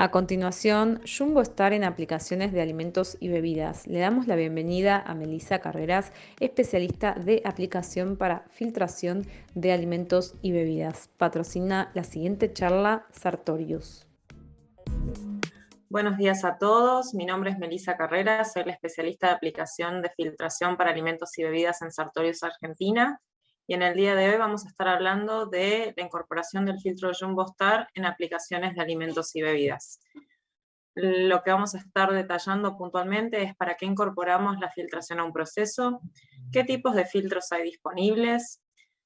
A continuación, Jumbo Star en aplicaciones de alimentos y bebidas. Le damos la bienvenida a Melissa Carreras, especialista de aplicación para filtración de alimentos y bebidas. Patrocina la siguiente charla Sartorius. Buenos días a todos, mi nombre es Melissa Carreras, soy la especialista de aplicación de filtración para alimentos y bebidas en Sartorius Argentina, y en el día de hoy vamos a estar hablando de la incorporación del filtro Jumbo Star en aplicaciones de alimentos y bebidas. Lo que vamos a estar detallando puntualmente es para qué incorporamos la filtración a un proceso, qué tipos de filtros hay disponibles,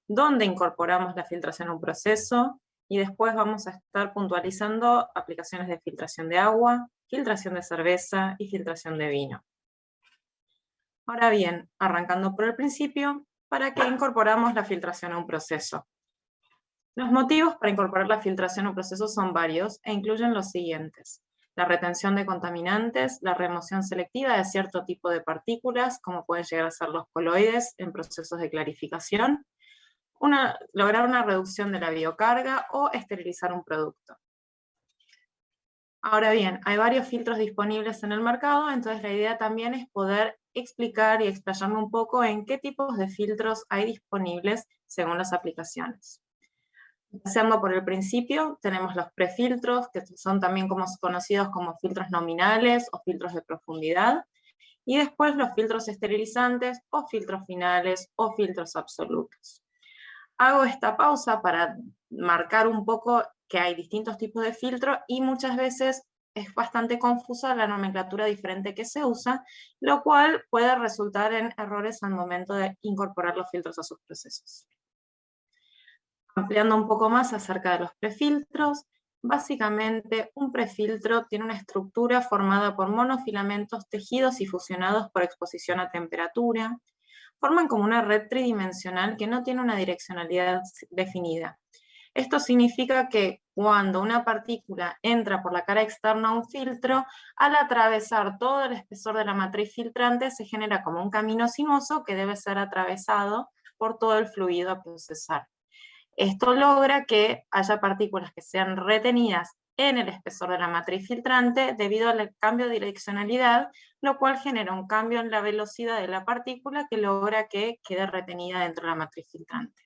dónde incorporamos la filtración a un proceso, y después vamos a estar puntualizando aplicaciones de filtración de agua, filtración de cerveza y filtración de vino. Ahora bien, arrancando por el principio, ¿para qué incorporamos la filtración a un proceso? Los motivos para incorporar la filtración a un proceso son varios e incluyen los siguientes: la retención de contaminantes, la remoción selectiva de cierto tipo de partículas, como pueden llegar a ser los coloides en procesos de clarificación, lograr una reducción de la biocarga o esterilizar un producto. Ahora bien, hay varios filtros disponibles en el mercado, entonces la idea también es poder explicar y explayarme un poco en qué tipos de filtros hay disponibles según las aplicaciones. Empezando por el principio, tenemos los prefiltros, que son también conocidos como filtros nominales o filtros de profundidad, y después los filtros esterilizantes o filtros finales o filtros absolutos. Hago esta pausa para marcar un poco que hay distintos tipos de filtro y muchas veces es bastante confusa la nomenclatura diferente que se usa, lo cual puede resultar en errores al momento de incorporar los filtros a sus procesos. Ampliando un poco más acerca de los prefiltros, básicamente un prefiltro tiene una estructura formada por monofilamentos tejidos y fusionados por exposición a temperatura. Forman como una red tridimensional que no tiene una direccionalidad definida. Esto significa que cuando una partícula entra por la cara externa a un filtro, al atravesar todo el espesor de la matriz filtrante se genera como un camino sinuoso que debe ser atravesado por todo el fluido a procesar. Esto logra que haya partículas que sean retenidas en el espesor de la matriz filtrante debido al cambio de direccionalidad, lo cual genera un cambio en la velocidad de la partícula que logra que quede retenida dentro de la matriz filtrante.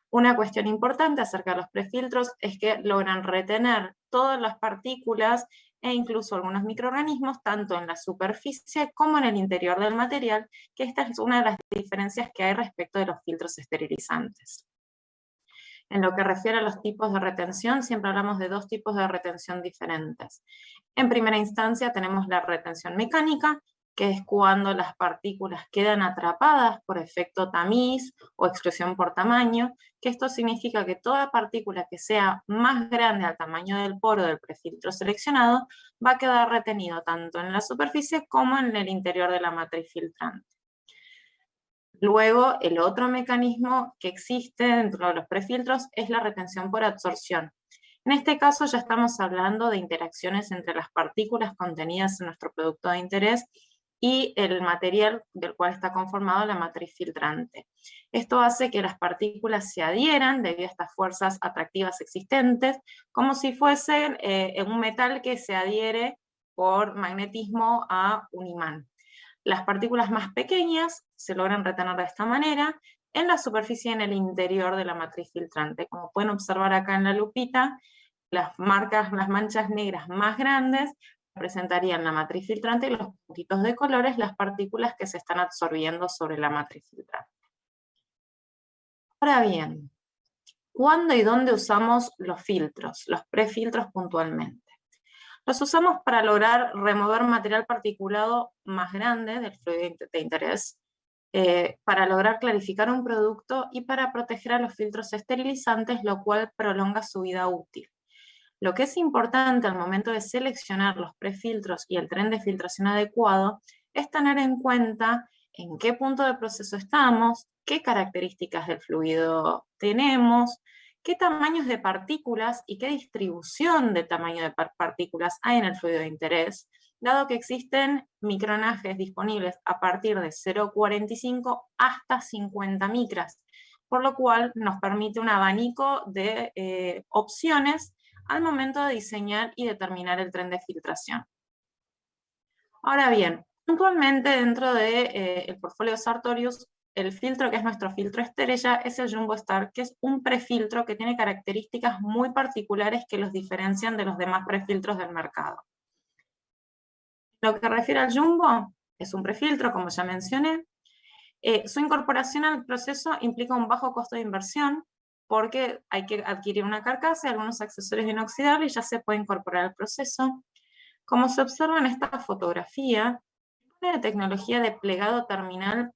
Una cuestión importante acerca de los prefiltros es que logran retener todas las partículas e incluso algunos microorganismos, tanto en la superficie como en el interior del material, que esta es una de las diferencias que hay respecto de los filtros esterilizantes. En lo que refiere a los tipos de retención, siempre hablamos de dos tipos de retención diferentes. En primera instancia tenemos la retención mecánica, que es cuando las partículas quedan atrapadas por efecto tamiz o exclusión por tamaño, que esto significa que toda partícula que sea más grande al tamaño del poro del prefiltro seleccionado va a quedar retenido tanto en la superficie como en el interior de la matriz filtrante. Luego, el otro mecanismo que existe dentro de los prefiltros es la retención por absorción. En este caso ya estamos hablando de interacciones entre las partículas contenidas en nuestro producto de interés y el material del cual está conformado la matriz filtrante. Esto hace que las partículas se adhieran debido a estas fuerzas atractivas existentes, como si fuesen un metal que se adhiere por magnetismo a un imán. Las partículas más pequeñas se logran retener de esta manera en la superficie y en el interior de la matriz filtrante. Como pueden observar acá en la lupita, las manchas negras más grandes representarían la matriz filtrante y los puntitos de colores las partículas que se están absorbiendo sobre la matriz filtrante. Ahora bien, ¿cuándo y dónde usamos los filtros, los prefiltros puntualmente? Los usamos para lograr remover material particulado más grande del fluido de interés, para lograr clarificar un producto y para proteger a los filtros esterilizantes, lo cual prolonga su vida útil. Lo que es importante al momento de seleccionar los prefiltros y el tren de filtración adecuado es tener en cuenta en qué punto del proceso estamos, qué características del fluido tenemos, qué tamaños de partículas y qué distribución de tamaño de partículas hay en el fluido de interés, dado que existen micronajes disponibles a partir de 0,45 hasta 50 micras, por lo cual nos permite un abanico de opciones al momento de diseñar y determinar el tren de filtración. Ahora bien, puntualmente dentro del portfolio de Sartorius, el filtro que es nuestro filtro estrella es el Jumbo Star, que es un prefiltro que tiene características muy particulares que los diferencian de los demás prefiltros del mercado. Lo que refiere al Jumbo, es un prefiltro, como ya mencioné. Su incorporación al proceso implica un bajo costo de inversión, porque hay que adquirir una carcasa y algunos accesorios inoxidables y ya se puede incorporar al proceso. Como se observa en esta fotografía, una tecnología de plegado terminal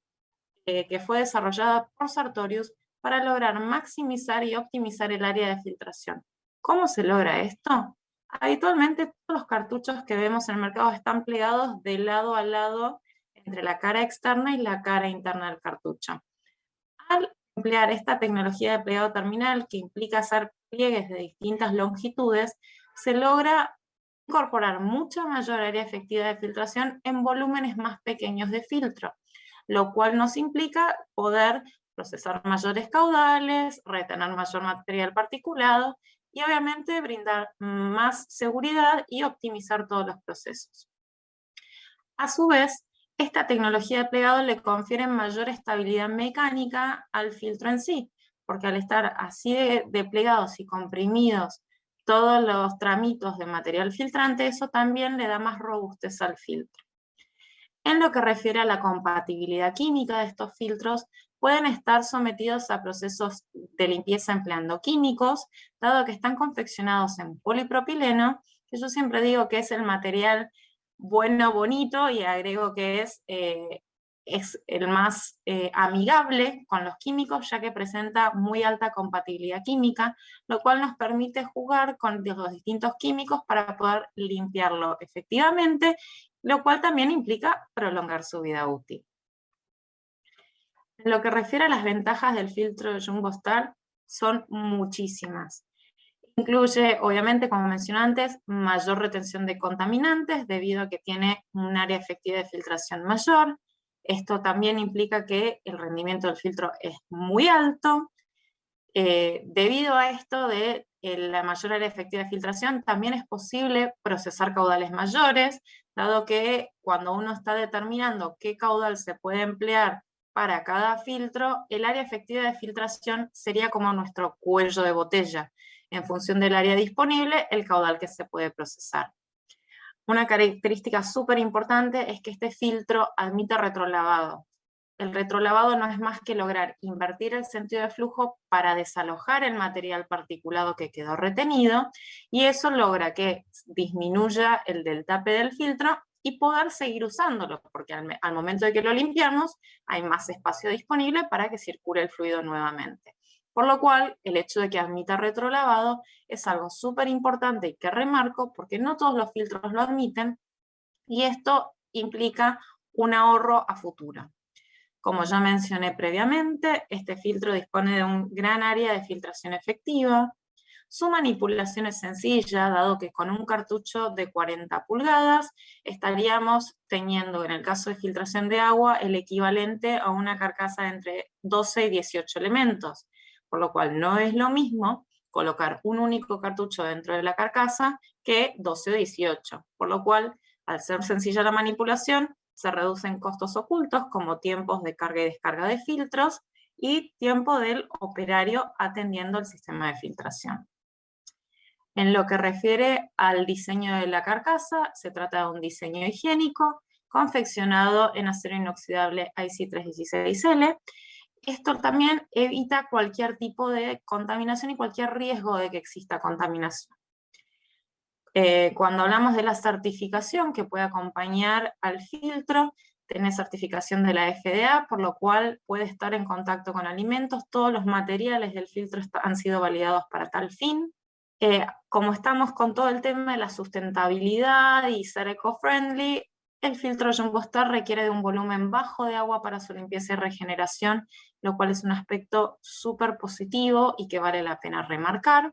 que fue desarrollada por Sartorius para lograr maximizar y optimizar el área de filtración. ¿Cómo se logra esto? Habitualmente todos los cartuchos que vemos en el mercado están plegados de lado a lado entre la cara externa y la cara interna del cartucho. Al emplear esta tecnología de plegado terminal, que implica hacer pliegues de distintas longitudes, se logra incorporar mucha mayor área efectiva de filtración en volúmenes más pequeños de filtro, lo cual nos implica poder procesar mayores caudales, retener mayor material particulado y obviamente brindar más seguridad y optimizar todos los procesos. A su vez, esta tecnología de plegado le confiere mayor estabilidad mecánica al filtro en sí, porque al estar así de plegados y comprimidos todos los tramitos de material filtrante, eso también le da más robustez al filtro. En lo que refiere a la compatibilidad química de estos filtros, pueden estar sometidos a procesos de limpieza empleando químicos, dado que están confeccionados en polipropileno, que yo siempre digo que es el material bueno, bonito, y agrego que es el más amigable con los químicos, ya que presenta muy alta compatibilidad química, lo cual nos permite jugar con los distintos químicos para poder limpiarlo efectivamente, lo cual también implica prolongar su vida útil. En lo que refiere a las ventajas del filtro de Jumbo Star, son muchísimas. Incluye, obviamente, como mencioné antes, mayor retención de contaminantes debido a que tiene un área efectiva de filtración mayor. Esto también implica que el rendimiento del filtro es muy alto. Debido a esto de la mayor área efectiva de filtración, también es posible procesar caudales mayores, dado que cuando uno está determinando qué caudal se puede emplear para cada filtro, el área efectiva de filtración sería como nuestro cuello de botella. En función del área disponible, el caudal que se puede procesar. Una característica súper importante es que este filtro admite retrolavado. El retrolavado no es más que lograr invertir el sentido de flujo para desalojar el material particulado que quedó retenido, y eso logra que disminuya el del tape del filtro y poder seguir usándolo, porque al momento de que lo limpiamos hay más espacio disponible para que circule el fluido nuevamente. Por lo cual, el hecho de que admita retrolavado es algo súper importante y que remarco porque no todos los filtros lo admiten, y esto implica un ahorro a futuro. Como ya mencioné previamente, este filtro dispone de un gran área de filtración efectiva. Su manipulación es sencilla, dado que con un cartucho de 40 pulgadas estaríamos teniendo, en el caso de filtración de agua, el equivalente a una carcasa de entre 12 y 18 elementos, por lo cual no es lo mismo colocar un único cartucho dentro de la carcasa que 12 o 18, por lo cual, al ser sencilla la manipulación, se reducen costos ocultos como tiempos de carga y descarga de filtros y tiempo del operario atendiendo el sistema de filtración. En lo que refiere al diseño de la carcasa, se trata de un diseño higiénico confeccionado en acero inoxidable IC316L. Esto también evita cualquier tipo de contaminación y cualquier riesgo de que exista contaminación. Cuando hablamos de la certificación que puede acompañar al filtro, tiene certificación de la FDA, por lo cual puede estar en contacto con alimentos. Todos los materiales del filtro han sido validados para tal fin. Como estamos con todo el tema de la sustentabilidad y ser eco-friendly, el filtro Jumbo Star requiere de un volumen bajo de agua para su limpieza y regeneración, lo cual es un aspecto súper positivo y que vale la pena remarcar.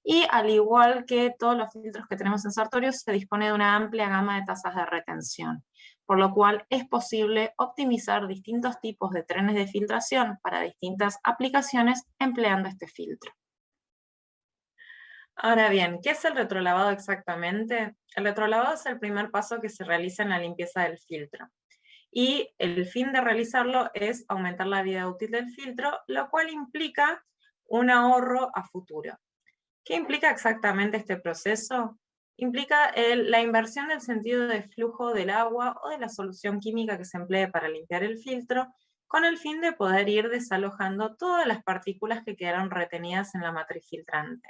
Y al igual que todos los filtros que tenemos en Sartorius, se dispone de una amplia gama de tasas de retención, por lo cual es posible optimizar distintos tipos de trenes de filtración para distintas aplicaciones empleando este filtro. Ahora bien, ¿qué es el retrolavado exactamente? El retrolavado es el primer paso que se realiza en la limpieza del filtro. Y el fin de realizarlo es aumentar la vida útil del filtro, lo cual implica un ahorro a futuro. ¿Qué implica exactamente este proceso? Implica la inversión del sentido de flujo del agua o de la solución química que se emplee para limpiar el filtro, con el fin de poder ir desalojando todas las partículas que quedaron retenidas en la matriz filtrante.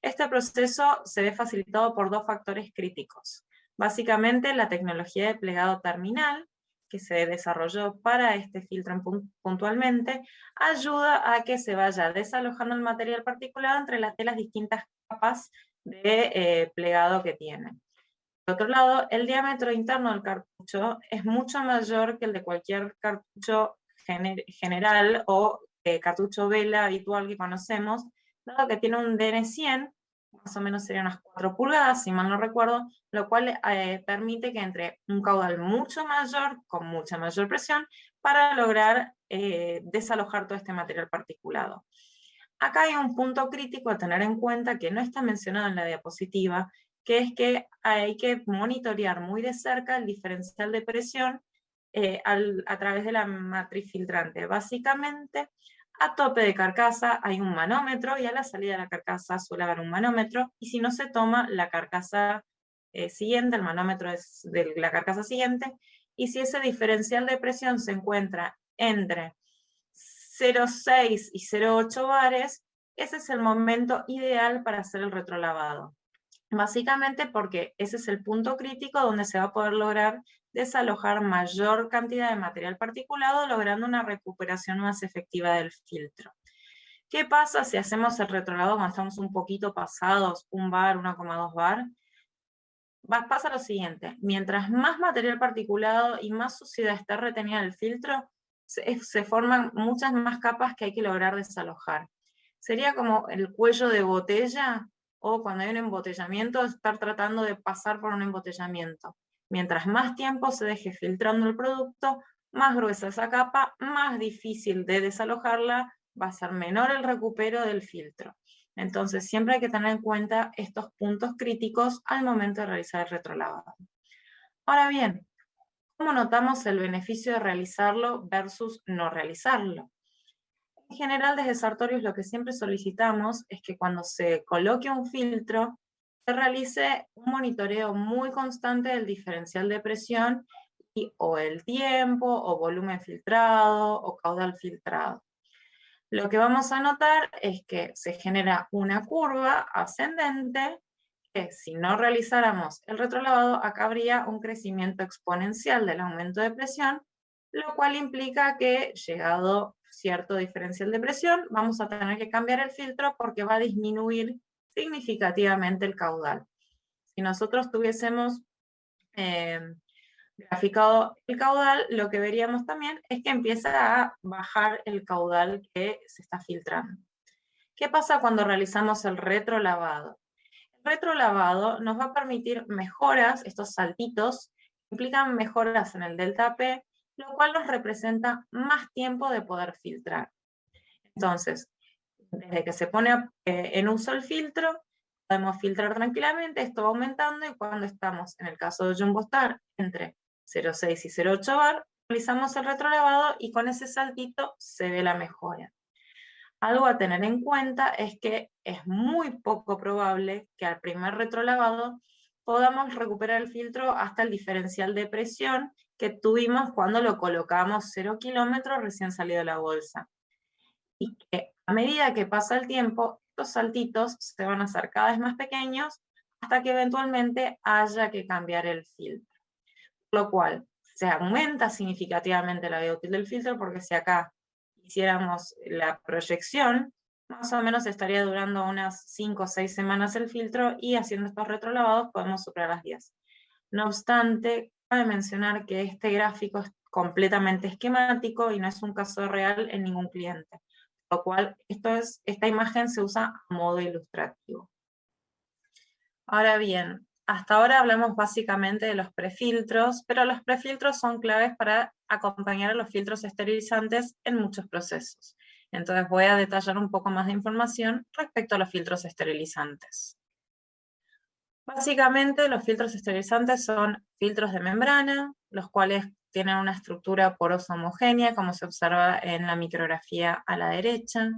Este proceso se ve facilitado por dos factores críticos. Básicamente, la tecnología de plegado terminal, que se desarrolló para este filtro puntualmente, ayuda a que se vaya desalojando el material particulado entre las distintas capas de plegado que tiene. Por otro lado, el diámetro interno del cartucho es mucho mayor que el de cualquier cartucho general o cartucho vela habitual que conocemos, dado que tiene un DN100, más o menos serían unas 4 pulgadas, si mal no recuerdo, lo cual permite que entre un caudal mucho mayor, con mucha mayor presión, para lograr desalojar todo este material particulado. Acá hay un punto crítico a tener en cuenta que no está mencionado en la diapositiva, que es que hay que monitorear muy de cerca el diferencial de presión a través de la matriz filtrante. Básicamente, a tope de carcasa hay un manómetro y a la salida de la carcasa suele haber un manómetro, y si no se toma la carcasa siguiente, el manómetro es de la carcasa siguiente, y si ese diferencial de presión se encuentra entre 0,6 y 0,8 bares, ese es el momento ideal para hacer el retrolavado. Básicamente porque ese es el punto crítico donde se va a poder lograr desalojar mayor cantidad de material particulado, logrando una recuperación más efectiva del filtro. ¿Qué pasa si hacemos el retrolavado cuando estamos un poquito pasados, 1 bar, 1,2 bar? Pasa lo siguiente, mientras más material particulado y más suciedad está retenida en el filtro, se forman muchas más capas que hay que lograr desalojar. Sería como el cuello de botella, o cuando hay un embotellamiento, estar tratando de pasar por un embotellamiento. Mientras más tiempo se deje filtrando el producto, más gruesa esa capa, más difícil de desalojarla, va a ser menor el recupero del filtro. Entonces, siempre hay que tener en cuenta estos puntos críticos al momento de realizar el retrolavado. Ahora bien, ¿cómo notamos el beneficio de realizarlo versus no realizarlo? En general, desde Sartorius lo que siempre solicitamos es que cuando se coloque un filtro, se realice un monitoreo muy constante del diferencial de presión y o el tiempo, o volumen filtrado, o caudal filtrado. Lo que vamos a notar es que se genera una curva ascendente que, si no realizáramos el retrolavado, acá habría un crecimiento exponencial del aumento de presión, lo cual implica que, llegado cierto diferencial de presión, vamos a tener que cambiar el filtro porque va a disminuir significativamente el caudal. Si nosotros tuviésemos eh, graficado el caudal, lo que veríamos también es que empieza a bajar el caudal que se está filtrando. ¿Qué pasa cuando realizamos el retrolavado? El retrolavado nos va a permitir mejoras, estos saltitos implican mejoras en el delta P, lo cual nos representa más tiempo de poder filtrar. Entonces, desde que se pone en uso el filtro, podemos filtrar tranquilamente, esto va aumentando, y cuando estamos, en el caso de JumboStar, entre 0,6 y 0,8 bar, realizamos el retrolavado y con ese saltito se ve la mejora. Algo a tener en cuenta es que es muy poco probable que al primer retrolavado podamos recuperar el filtro hasta el diferencial de presión que tuvimos cuando lo colocamos 0 kilómetros recién salido de la bolsa. Y que a medida que pasa el tiempo, estos saltitos se van a hacer cada vez más pequeños hasta que eventualmente haya que cambiar el filtro. Lo cual se aumenta significativamente la vida útil del filtro, porque si acá hiciéramos la proyección, más o menos estaría durando unas 5 o 6 semanas el filtro, y haciendo estos retrolavados podemos superar las 10. No obstante, cabe mencionar que este gráfico es completamente esquemático y no es un caso real en ningún cliente, lo cual esta imagen se usa a modo ilustrativo. Ahora bien, hasta ahora hablamos básicamente de los prefiltros, pero los prefiltros son claves para acompañar a los filtros esterilizantes en muchos procesos. Entonces voy a detallar un poco más de información respecto a los filtros esterilizantes. Básicamente los filtros esterilizantes son filtros de membrana, los cuales tienen una estructura porosa homogénea, como se observa en la micrografía a la derecha.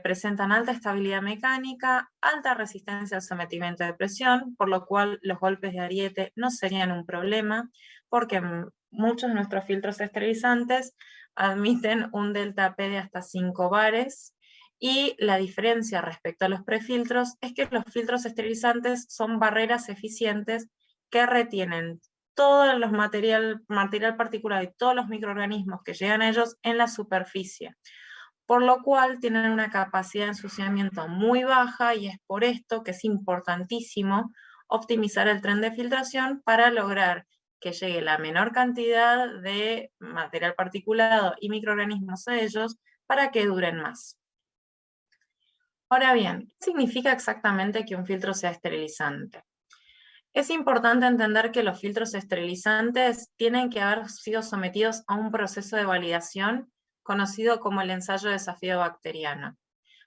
Presentan alta estabilidad mecánica, alta resistencia al sometimiento de presión, por lo cual los golpes de ariete no serían un problema, porque muchos de nuestros filtros esterilizantes admiten un delta P de hasta 5 bares, y la diferencia respecto a los prefiltros es que los filtros esterilizantes son barreras eficientes que retienen todo el material particulado y todos los microorganismos que llegan a ellos en la superficie, por lo cual tienen una capacidad de ensuciamiento muy baja, y es por esto que es importantísimo optimizar el tren de filtración para lograr que llegue la menor cantidad de material particulado y microorganismos a ellos para que duren más. Ahora bien, ¿qué significa exactamente que un filtro sea esterilizante? Es importante entender que los filtros esterilizantes tienen que haber sido sometidos a un proceso de validación conocido como el ensayo de desafío bacteriano,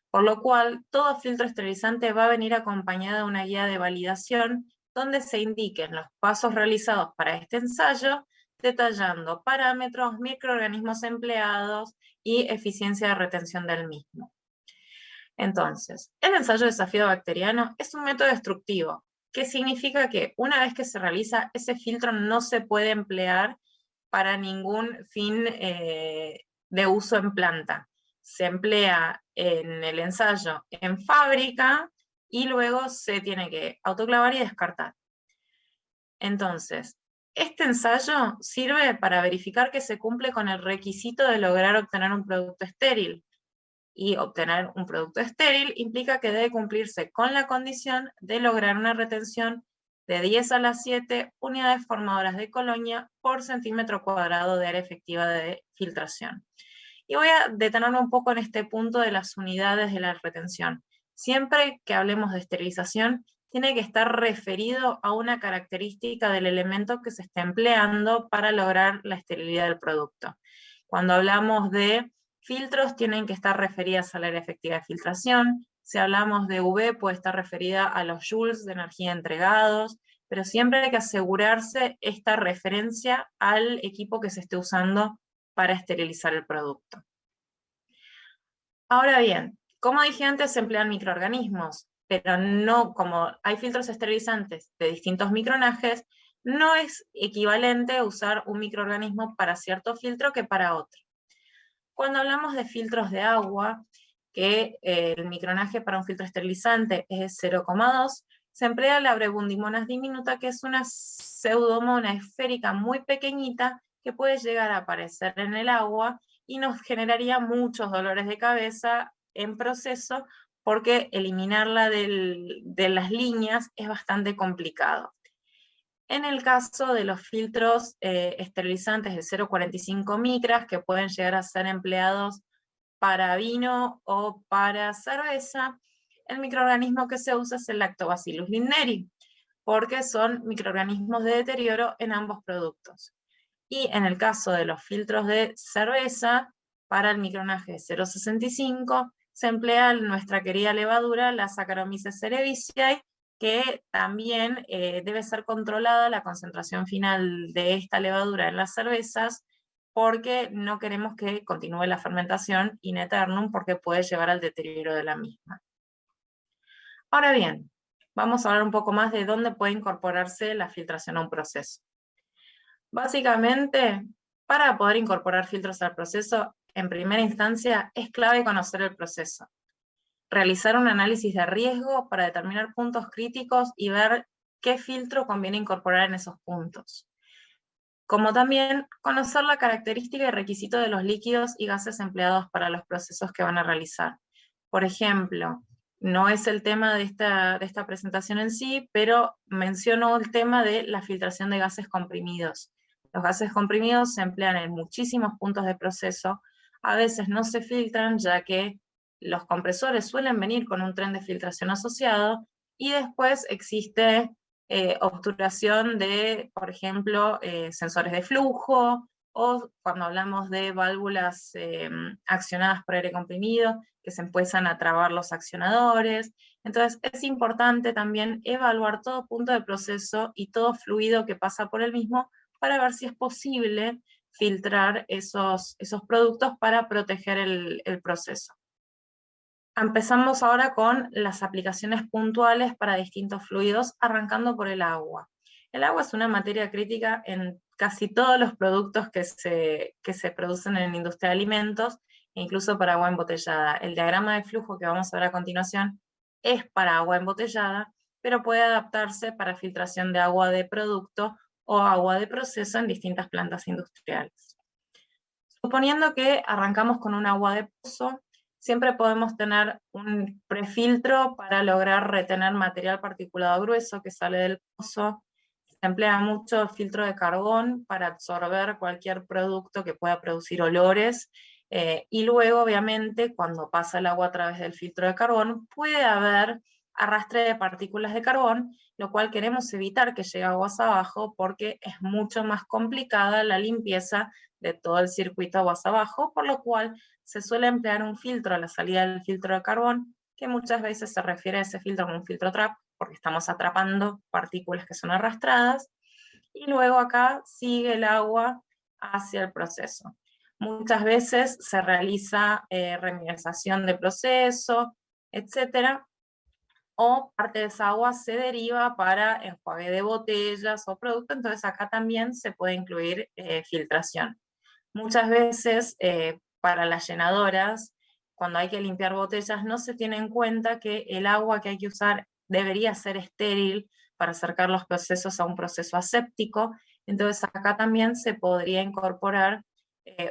por lo cual todo filtro esterilizante va a venir acompañado de una guía de validación donde se indiquen los pasos realizados para este ensayo, detallando parámetros, microorganismos empleados y eficiencia de retención del mismo. Entonces, el ensayo de desafío bacteriano es un método destructivo, que significa que una vez que se realiza, ese filtro no se puede emplear para ningún fin de uso en planta. Se emplea en el ensayo en fábrica y luego se tiene que autoclavar y descartar. Entonces, este ensayo sirve para verificar que se cumple con el requisito de lograr obtener un producto estéril. Y obtener un producto estéril implica que debe cumplirse con la condición de lograr una retención de 10 a la 7 unidades formadoras de colonia por centímetro cuadrado de área efectiva de filtración. Y voy a detenerme un poco en este punto de las unidades de la retención. Siempre que hablemos de esterilización, tiene que estar referido a una característica del elemento que se está empleando para lograr la esterilidad del producto. Cuando hablamos de filtros, tienen que estar referidas al área efectiva de filtración. Si hablamos de UV, puede estar referida a los joules de energía entregados, pero siempre hay que asegurarse esta referencia al equipo que se esté usando para esterilizar el producto. Ahora bien, como dije antes, se emplean microorganismos, pero no, como hay filtros esterilizantes de distintos micronajes, no es equivalente usar un microorganismo para cierto filtro que para otro. Cuando hablamos de filtros de agua, que el micronaje para un filtro esterilizante es 0,2, se emplea la Brebundimonas diminuta, que es una pseudomona esférica muy pequeñita que puede llegar a aparecer en el agua y nos generaría muchos dolores de cabeza en proceso, porque eliminarla de las líneas es bastante complicado. En el caso de los filtros esterilizantes de 0,45 micras, que pueden llegar a ser empleados para vino o para cerveza, el microorganismo que se usa es el Lactobacillus linneri, porque son microorganismos de deterioro en ambos productos. Y en el caso de los filtros de cerveza, para el micronaje 0,65, se emplea nuestra querida levadura, la Saccharomyces cerevisiae, que también debe ser controlada la concentración final de esta levadura en las cervezas, porque no queremos que continúe la fermentación in eternum, porque puede llevar al deterioro de la misma. Ahora bien, vamos a hablar un poco más de dónde puede incorporarse la filtración a un proceso. Básicamente, para poder incorporar filtros al proceso, en primera instancia, es clave conocer el proceso. Realizar un análisis de riesgo para determinar puntos críticos y ver qué filtro conviene incorporar en esos puntos. Como también conocer la característica y requisito de los líquidos y gases empleados para los procesos que van a realizar. Por ejemplo, no es el tema de esta presentación en sí, pero menciono el tema de la filtración de gases comprimidos. Los gases comprimidos se emplean en muchísimos puntos de proceso, a veces no se filtran ya que los compresores suelen venir con un tren de filtración asociado, y después existe obturación de, por ejemplo, sensores de flujo, o cuando hablamos de válvulas accionadas por aire comprimido, que se empiezan a trabar los accionadores. Entonces es importante también evaluar todo punto de proceso y todo fluido que pasa por el mismo para ver si es posible filtrar esos productos para proteger el proceso. Empezamos ahora con las aplicaciones puntuales para distintos fluidos, arrancando por el agua. El agua es una materia crítica en casi todos los productos que se producen en la industria de alimentos, e incluso para agua embotellada. El diagrama de flujo que vamos a ver a continuación es para agua embotellada, pero puede adaptarse para filtración de agua de producto o agua de proceso en distintas plantas industriales. Suponiendo que arrancamos con un agua de pozo, siempre podemos tener un prefiltro para lograr retener material particulado grueso que sale del pozo. Se emplea mucho el filtro de carbón para absorber cualquier producto que pueda producir olores. Y luego, obviamente, cuando pasa el agua a través del filtro de carbón, puede haber arrastre de partículas de carbón, lo cual queremos evitar que llegue aguas abajo porque es mucho más complicada la limpieza de todo el circuito aguas abajo, por lo cual se suele emplear un filtro a la salida del filtro de carbón, que muchas veces se refiere a ese filtro como un filtro trap, porque estamos atrapando partículas que son arrastradas, y luego acá sigue el agua hacia el proceso. Muchas veces se realiza remineralización de proceso, etcétera, o parte de esa agua se deriva para enjuague de botellas o productos, entonces acá también se puede incluir filtración. Muchas veces para las llenadoras, cuando hay que limpiar botellas, no se tiene en cuenta que el agua que hay que usar debería ser estéril para acercar los procesos a un proceso aséptico, entonces acá también se podría incorporar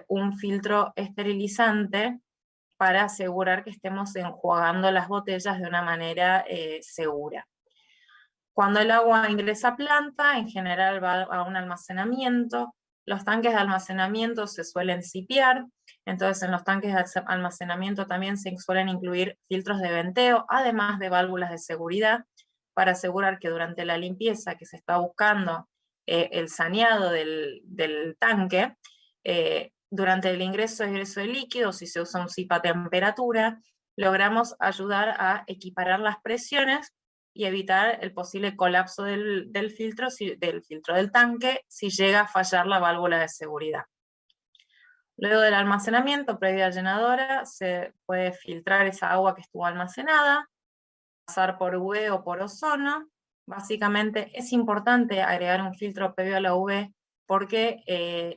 un filtro esterilizante para asegurar que estemos enjuagando las botellas de una manera segura. Cuando el agua ingresa a planta, en general va a un almacenamiento. Los tanques de almacenamiento se suelen cipiar, entonces en los tanques de almacenamiento también se suelen incluir filtros de venteo, además de válvulas de seguridad, para asegurar que durante la limpieza que se está buscando el saneado del tanque, durante el ingreso y egreso de líquidos, si se usa un SIP a temperatura, logramos ayudar a equiparar las presiones y evitar el posible colapso del filtro del tanque si llega a fallar la válvula de seguridad. Luego del almacenamiento, previa llenadora, se puede filtrar esa agua que estuvo almacenada, pasar por UV o por ozono. Básicamente es importante agregar un filtro previo a la UV porque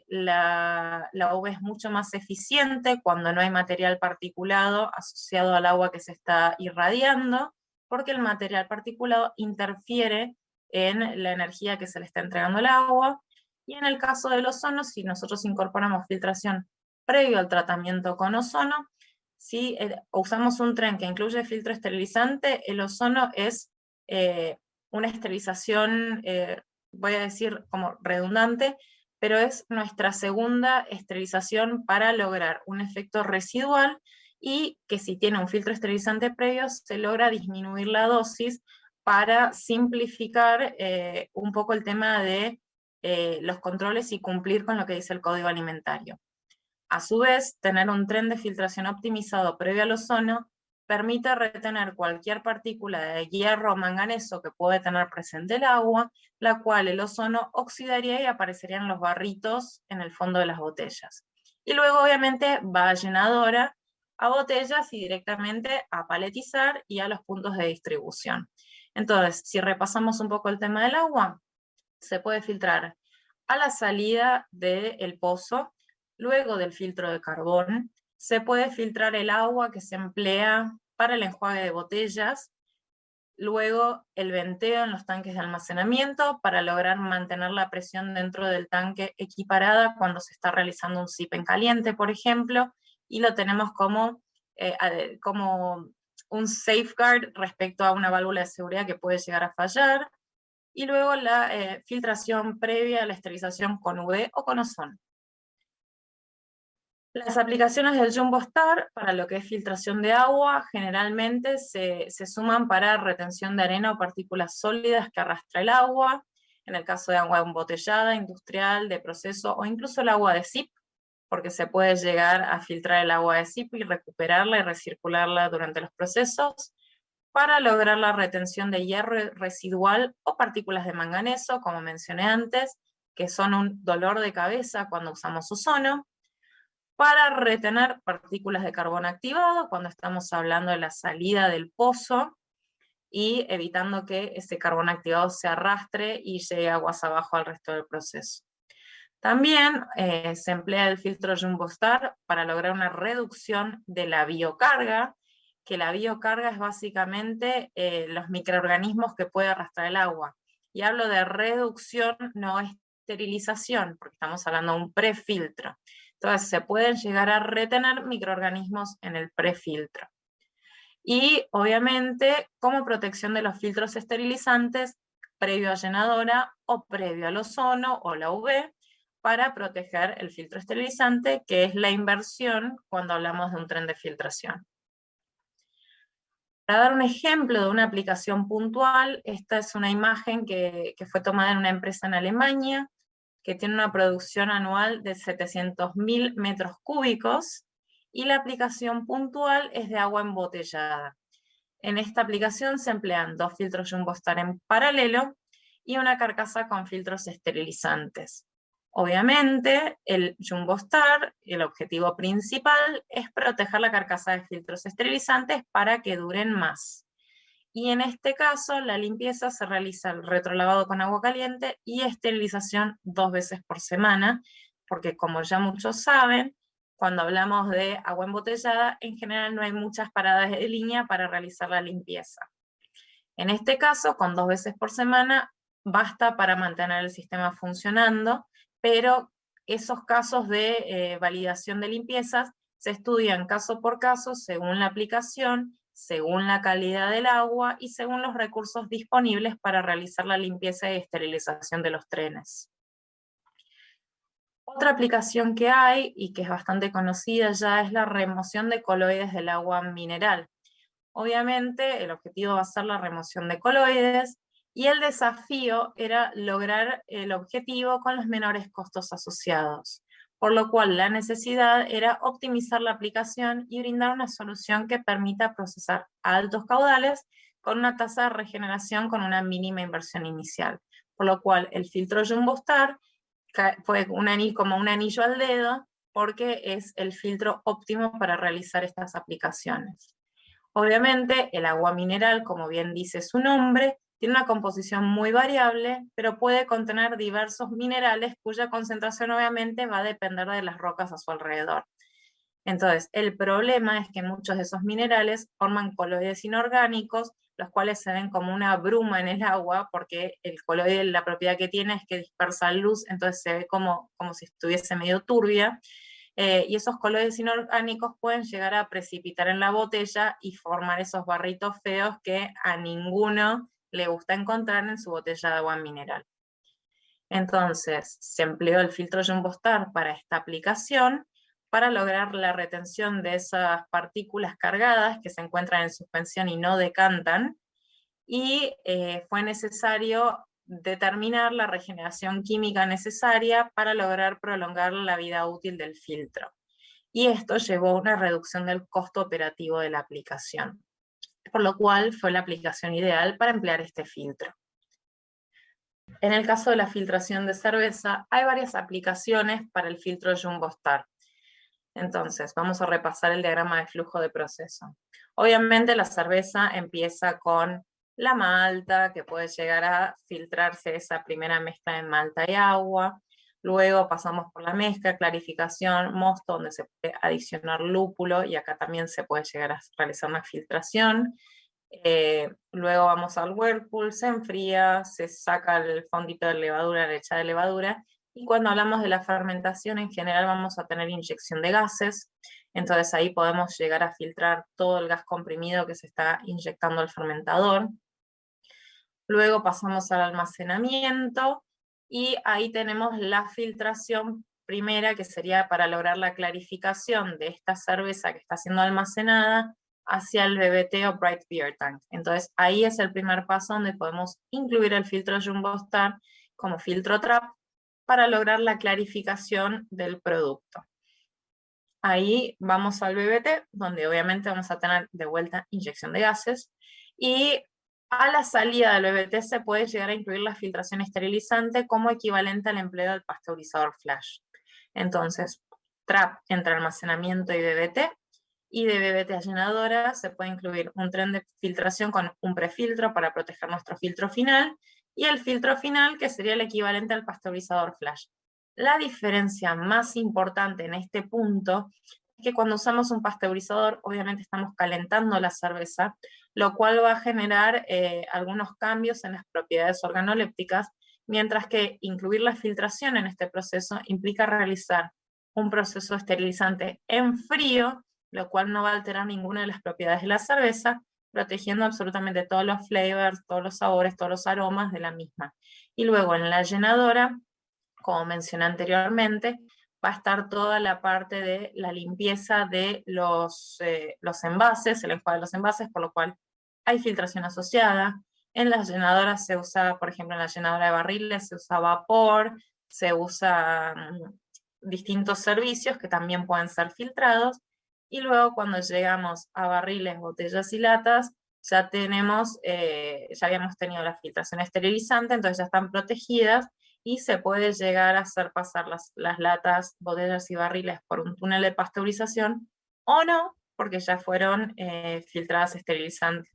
la UV es mucho más eficiente cuando no hay material particulado asociado al agua que se está irradiando, porque el material particulado interfiere en la energía que se le está entregando al agua, y en el caso del ozono, si nosotros incorporamos filtración previo al tratamiento con ozono, si usamos un tren que incluye filtro esterilizante, el ozono es una esterilización, voy a decir como redundante, pero es nuestra segunda esterilización para lograr un efecto residual, y que si tiene un filtro esterilizante previo se logra disminuir la dosis para simplificar un poco el tema de los controles y cumplir con lo que dice el Código Alimentario. A su vez, tener un tren de filtración optimizado previo al ozono permite retener cualquier partícula de hierro o manganeso que puede tener presente el agua, la cual el ozono oxidaría y aparecería en los barritos en el fondo de las botellas. Y luego, obviamente, va a llenadora, a botellas y directamente a paletizar y a los puntos de distribución. Entonces, si repasamos un poco el tema del agua, se puede filtrar a la salida del pozo. Luego del filtro de carbón, se puede filtrar el agua que se emplea para el enjuague de botellas, luego el venteo en los tanques de almacenamiento para lograr mantener la presión dentro del tanque equiparada cuando se está realizando un SIP en caliente, por ejemplo, y lo tenemos como un safeguard respecto a una válvula de seguridad que puede llegar a fallar, y luego la filtración previa a la esterilización con UV o con ozono. Las aplicaciones del Jumbo Star para lo que es filtración de agua generalmente se suman para retención de arena o partículas sólidas que arrastra el agua. en el caso de agua embotellada, industrial, de proceso o incluso el agua de SIP, porque se puede llegar a filtrar el agua de SIP y recuperarla y recircularla durante los procesos para lograr la retención de hierro residual o partículas de manganeso, como mencioné antes, que son un dolor de cabeza cuando usamos ozono, para retener partículas de carbón activado cuando estamos hablando de la salida del pozo y evitando que ese carbón activado se arrastre y llegue aguas abajo al resto del proceso. También se emplea el filtro Jumbo Star para lograr una reducción de la biocarga, que la biocarga es básicamente los microorganismos que puede arrastrar el agua. Y hablo de reducción, no esterilización, porque estamos hablando de un prefiltro. Entonces se pueden llegar a retener microorganismos en el prefiltro. Y obviamente, como protección de los filtros esterilizantes, previo a llenadora o previo al ozono o la UV, para proteger el filtro esterilizante, que es la inversión cuando hablamos de un tren de filtración. Para dar un ejemplo de una aplicación puntual, esta es una imagen que fue tomada en una empresa en Alemania, que tiene una producción anual de 700.000 metros cúbicos, y la aplicación puntual es de agua embotellada. En esta aplicación se emplean 2 filtros Jumbo Star en paralelo y una carcasa con filtros esterilizantes. Obviamente, el Jumbo Star, el objetivo principal es proteger la carcasa de filtros esterilizantes para que duren más. Y en este caso, la limpieza se realiza el retrolavado con agua caliente y esterilización 2 veces por semana, porque como ya muchos saben, cuando hablamos de agua embotellada, en general no hay muchas paradas de línea para realizar la limpieza. En este caso, con 2 veces por semana, basta para mantener el sistema funcionando, pero esos casos de validación de limpiezas se estudian caso por caso según la aplicación, según la calidad del agua y según los recursos disponibles para realizar la limpieza y esterilización de los trenes. Otra aplicación que hay, y que es bastante conocida ya, es la remoción de coloides del agua mineral. Obviamente, el objetivo va a ser la remoción de coloides, y el desafío era lograr el objetivo con los menores costos asociados, por lo cual la necesidad era optimizar la aplicación y brindar una solución que permita procesar a altos caudales con una tasa de regeneración con una mínima inversión inicial, por lo cual el filtro Jumbo Star fue como un anillo al dedo, porque es el filtro óptimo para realizar estas aplicaciones. Obviamente, el agua mineral, como bien dice su nombre, tiene una composición muy variable, pero puede contener diversos minerales cuya concentración obviamente va a depender de las rocas a su alrededor. Entonces, el problema es que muchos de esos minerales forman coloides inorgánicos, los cuales se ven como una bruma en el agua, porque el coloide, la propiedad que tiene es que dispersa luz, entonces se ve como si estuviese medio turbia. Y esos coloides inorgánicos pueden llegar a precipitar en la botella y formar esos barritos feos que a ninguno le gusta encontrar en su botella de agua mineral. Entonces, se empleó el filtro Jumbo Star para esta aplicación, para lograr la retención de esas partículas cargadas que se encuentran en suspensión y no decantan, y fue necesario determinar la regeneración química necesaria para lograr prolongar la vida útil del filtro. Y esto llevó a una reducción del costo operativo de la aplicación, por lo cual fue la aplicación ideal para emplear este filtro. En el caso de la filtración de cerveza, hay varias aplicaciones para el filtro Jumbo Star. Entonces, vamos a repasar el diagrama de flujo de proceso. Obviamente la cerveza empieza con la malta, que puede llegar a filtrarse esa primera mezcla de malta y agua. Luego pasamos por la mezcla, clarificación, mosto, donde se puede adicionar lúpulo, y acá también se puede llegar a realizar una filtración. Luego vamos al whirlpool, se enfría, se saca el fondito de levadura, la leche de levadura, y cuando hablamos de la fermentación, en general vamos a tener inyección de gases, entonces ahí podemos llegar a filtrar todo el gas comprimido que se está inyectando al fermentador. Luego pasamos al almacenamiento, y ahí tenemos la filtración primera, que sería para lograr la clarificación de esta cerveza que está siendo almacenada hacia el BBT o Bright Beer Tank. Entonces ahí es el primer paso donde podemos incluir el filtro Jumbo Star, como filtro trap para lograr la clarificación del producto. Ahí vamos al BBT, donde obviamente vamos a tener de vuelta inyección de gases, y a la salida del BBT se puede llegar a incluir la filtración esterilizante como equivalente al empleo del pasteurizador flash. Entonces, trap entre almacenamiento y BBT, y de BBT a llenadora se puede incluir un tren de filtración con un prefiltro para proteger nuestro filtro final, y el filtro final que sería el equivalente al pasteurizador flash. La diferencia más importante en este punto es que cuando usamos un pasteurizador, obviamente estamos calentando la cerveza, lo cual va a generar algunos cambios en las propiedades organolépticas, mientras que incluir la filtración en este proceso implica realizar un proceso esterilizante en frío, lo cual no va a alterar ninguna de las propiedades de la cerveza, protegiendo absolutamente todos los flavors, todos los sabores, todos los aromas de la misma. Y luego en la llenadora, como mencioné anteriormente, va a estar toda la parte de la limpieza de los envases, el enjuague de los envases, por lo cual hay filtración asociada. En las llenadoras se usa, por ejemplo, en la llenadora de barriles se usa vapor, se usan distintos servicios que también pueden ser filtrados. Y luego cuando llegamos a barriles, botellas y latas, ya tenemos, ya habíamos tenido la filtración esterilizante, entonces ya están protegidas y se puede llegar a hacer pasar las latas, botellas y barriles por un túnel de pasteurización o no, porque ya fueron filtradas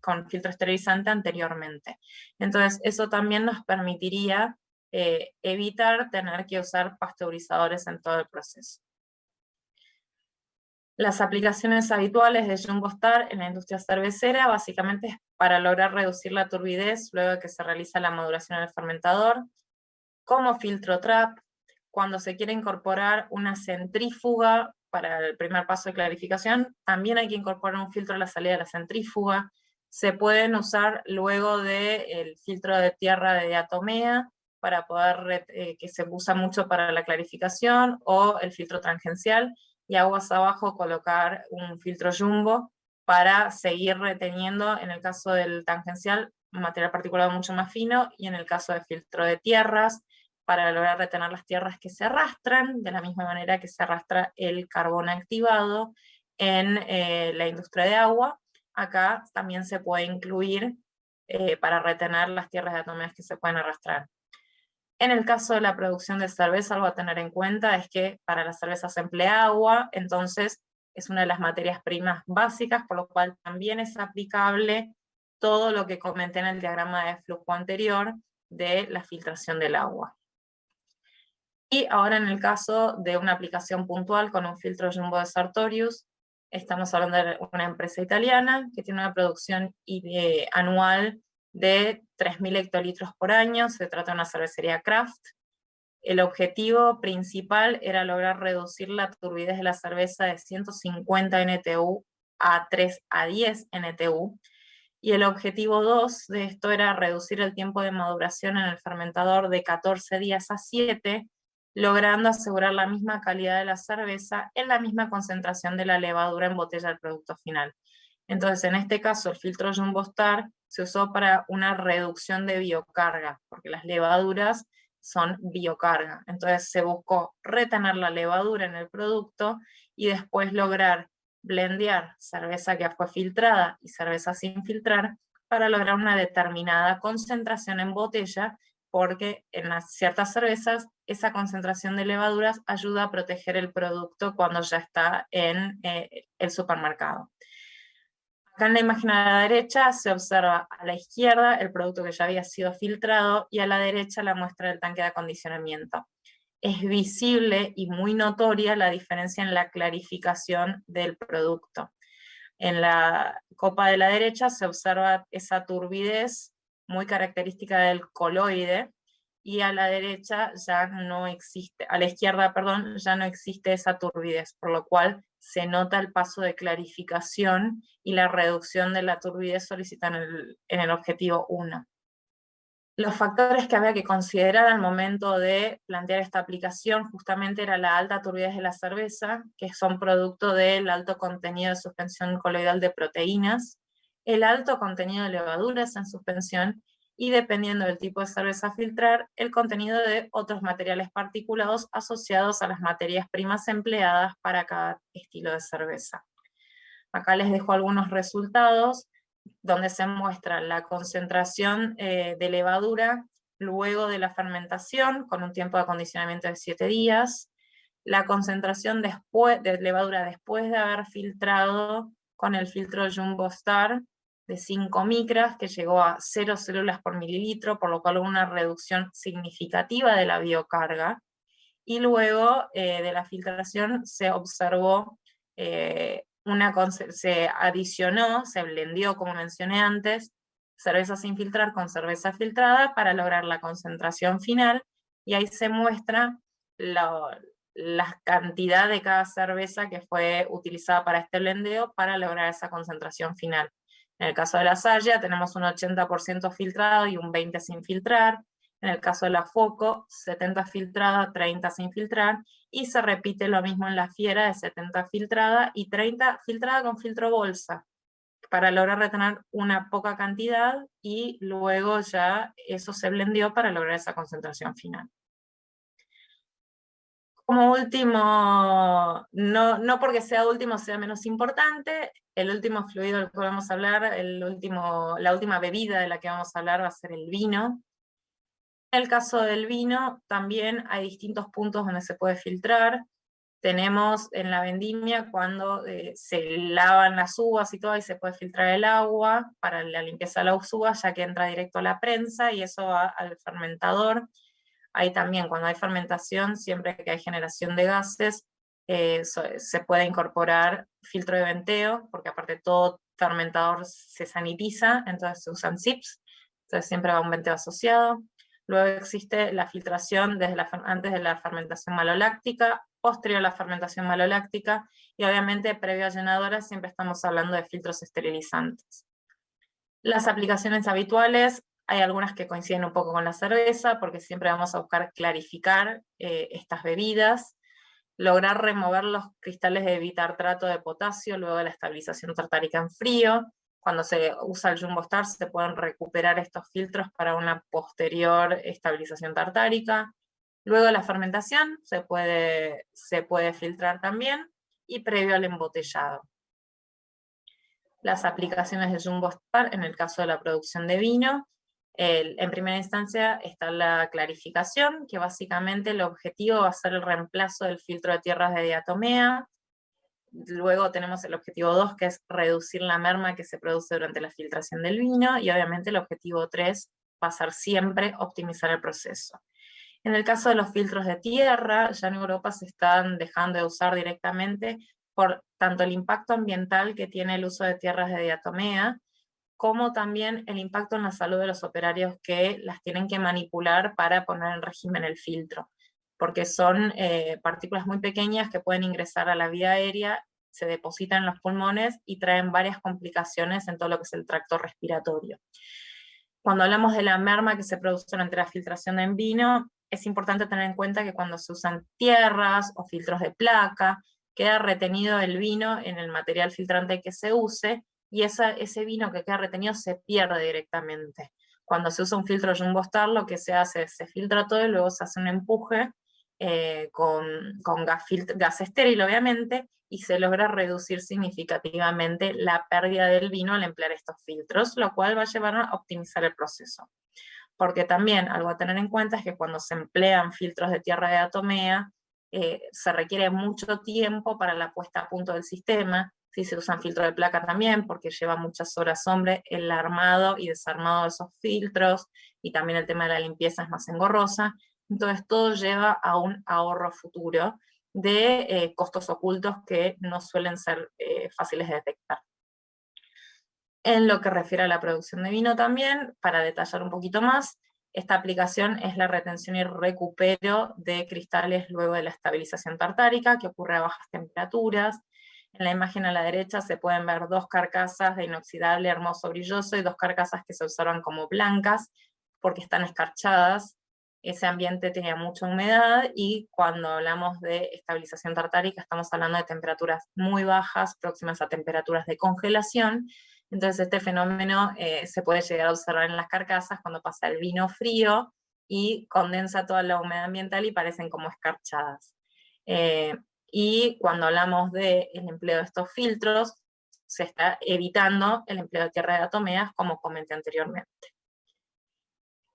con filtro esterilizante anteriormente. Entonces, eso también nos permitiría evitar tener que usar pasteurizadores en todo el proceso. Las aplicaciones habituales de Jumbo Star en la industria cervecera básicamente es para lograr reducir la turbidez luego de que se realiza la maduración en el fermentador, como filtro trap, cuando se quiere incorporar una centrífuga para el primer paso de clarificación, también hay que incorporar un filtro a la salida de la centrífuga. Se pueden usar luego del filtro de tierra de diatomea para poder, que se usa mucho para la clarificación, o el filtro tangencial, y aguas abajo colocar un filtro jumbo para seguir reteniendo, en el caso del tangencial, material particulado mucho más fino, y en el caso de filtro de tierras, para lograr retener las tierras que se arrastran, de la misma manera que se arrastra el carbón activado en la industria de agua. Acá también se puede incluir para retener las tierras diatomeas que se pueden arrastrar. En el caso de la producción de cerveza, algo a tener en cuenta es que para la cerveza se emplea agua, entonces es una de las materias primas básicas, por lo cual también es aplicable todo lo que comenté en el diagrama de flujo anterior de la filtración del agua. Y ahora en el caso de una aplicación puntual con un filtro Jumbo de Sartorius, estamos hablando de una empresa italiana que tiene una producción anual de 3.000 hectolitros por año. Se trata de una cervecería craft. El objetivo principal era lograr reducir la turbidez de la cerveza de 150 NTU a 3 a 10 NTU. Y el objetivo 2 de esto era reducir el tiempo de maduración en el fermentador de 14 días a 7, logrando asegurar la misma calidad de la cerveza en la misma concentración de la levadura en botella del producto final. Entonces, en este caso, el filtro Jumbo Star se usó para una reducción de biocarga, porque las levaduras son biocarga. Entonces, se buscó retener la levadura en el producto y después lograr blendear cerveza que fue filtrada y cerveza sin filtrar para lograr una determinada concentración en botella, porque en ciertas cervezas esa concentración de levaduras ayuda a proteger el producto cuando ya está en el supermercado. Acá en la imagen a la derecha se observa a la izquierda el producto que ya había sido filtrado y a la derecha la muestra del tanque de acondicionamiento. Es visible y muy notoria la diferencia en la clarificación del producto. En la copa de la derecha se observa esa turbidez muy característica del coloide, y a la derecha ya no existe, a la izquierda, perdón, ya no existe esa turbidez, por lo cual se nota el paso de clarificación y la reducción de la turbidez solicitada en el objetivo 1. Los factores que había que considerar al momento de plantear esta aplicación justamente era la alta turbidez de la cerveza, que son producto del alto contenido de suspensión coloidal de proteínas, el alto contenido de levaduras en suspensión y dependiendo del tipo de cerveza a filtrar, el contenido de otros materiales particulados asociados a las materias primas empleadas para cada estilo de cerveza. Acá les dejo algunos resultados donde se muestra la concentración de levadura luego de la fermentación, con un tiempo de acondicionamiento de 7 días, la concentración de levadura después de haber filtrado con el filtro Jumbo Star de 5 micras, que llegó a 0 células por mililitro, por lo cual hubo una reducción significativa de la biocarga, y luego de la filtración se observó se adicionó, se blendió, como mencioné antes, cerveza sin filtrar con cerveza filtrada para lograr la concentración final, y ahí se muestra la cantidad de cada cerveza que fue utilizada para este blendeo para lograr esa concentración final. En el caso de la Saya tenemos un 80% filtrado y un 20% sin filtrar. En el caso de la Foco, 70 filtrada, 30 sin filtrar, y se repite lo mismo en la Fiera, de 70 filtrada y 30 filtrada con filtro bolsa, para lograr retener una poca cantidad, y luego ya eso se blendió para lograr esa concentración final. Como último, no porque sea último sea menos importante, el último fluido del que vamos a hablar, la última bebida de la que vamos a hablar va a ser el vino. En el caso del vino, también hay distintos puntos donde se puede filtrar. Tenemos en la vendimia cuando se lavan las uvas y todo, y se puede filtrar el agua para la limpieza de las uvas, ya que entra directo a la prensa y eso va al fermentador. Ahí también, cuando hay fermentación, siempre que hay generación de gases, se puede incorporar filtro de venteo, porque aparte todo fermentador se sanitiza, entonces se usan SIPs, entonces siempre va un venteo asociado. Luego existe la filtración antes de la fermentación maloláctica, posterior a la fermentación maloláctica, y obviamente previo a llenadora siempre estamos hablando de filtros esterilizantes. Las aplicaciones habituales, hay algunas que coinciden un poco con la cerveza, porque siempre vamos a buscar clarificar estas bebidas, lograr remover los cristales de bitartrato de potasio luego de la estabilización tartárica en frío. Cuando se usa el Jumbo Star se pueden recuperar estos filtros para una posterior estabilización tartárica. Luego de la fermentación se puede filtrar también, y previo al embotellado. Las aplicaciones de Jumbo Star en el caso de la producción de vino, en primera instancia está la clarificación, que básicamente el objetivo va a ser el reemplazo del filtro de tierras de diatomea. Luego tenemos el objetivo 2, que es reducir la merma que se produce durante la filtración del vino, y obviamente el objetivo 3 va a ser siempre optimizar el proceso. En el caso de los filtros de tierra, ya en Europa se están dejando de usar directamente por tanto el impacto ambiental que tiene el uso de tierras de diatomea, como también el impacto en la salud de los operarios que las tienen que manipular para poner en régimen el filtro, porque son partículas muy pequeñas que pueden ingresar a la vía aérea, se depositan en los pulmones y traen varias complicaciones en todo lo que es el tracto respiratorio. Cuando hablamos de la merma que se produce durante la filtración en vino, es importante tener en cuenta que cuando se usan tierras o filtros de placa, queda retenido el vino en el material filtrante que se use, y ese vino que queda retenido se pierde directamente. Cuando se usa un filtro Jumbo Star, lo que se hace es se filtra todo y luego se hace un empuje con gas estéril, obviamente, y se logra reducir significativamente la pérdida del vino al emplear estos filtros, lo cual va a llevar a optimizar el proceso. Porque también algo a tener en cuenta es que cuando se emplean filtros de tierra de diatomea, se requiere mucho tiempo para la puesta a punto del sistema. Si se usan filtros de placa también, porque lleva muchas horas hombre el armado y desarmado de esos filtros, y también el tema de la limpieza es más engorrosa. Entonces todo lleva a un ahorro futuro de costos ocultos que no suelen ser fáciles de detectar. En lo que refiere a la producción de vino también, para detallar un poquito más, esta aplicación es la retención y recupero de cristales luego de la estabilización tartárica, que ocurre a bajas temperaturas. En la imagen a la derecha se pueden ver 2 carcasas de inoxidable hermoso brilloso y 2 carcasas que se observan como blancas porque están escarchadas. Ese ambiente tenía mucha humedad, y cuando hablamos de estabilización tartárica estamos hablando de temperaturas muy bajas, próximas a temperaturas de congelación, Entonces este fenómeno se puede llegar a observar en las carcasas cuando pasa el vino frío y condensa toda la humedad ambiental y parecen como escarchadas. Y cuando hablamos del empleo de estos filtros, se está evitando el empleo de tierra de diatomeas, como comenté anteriormente.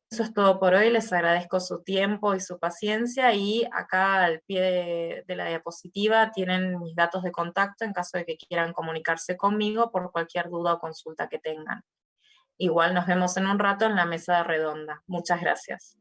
Eso es todo por hoy, les agradezco su tiempo y su paciencia, y acá al pie de la diapositiva tienen mis datos de contacto en caso de que quieran comunicarse conmigo por cualquier duda o consulta que tengan. Igual nos vemos en un rato en la mesa redonda. Muchas gracias.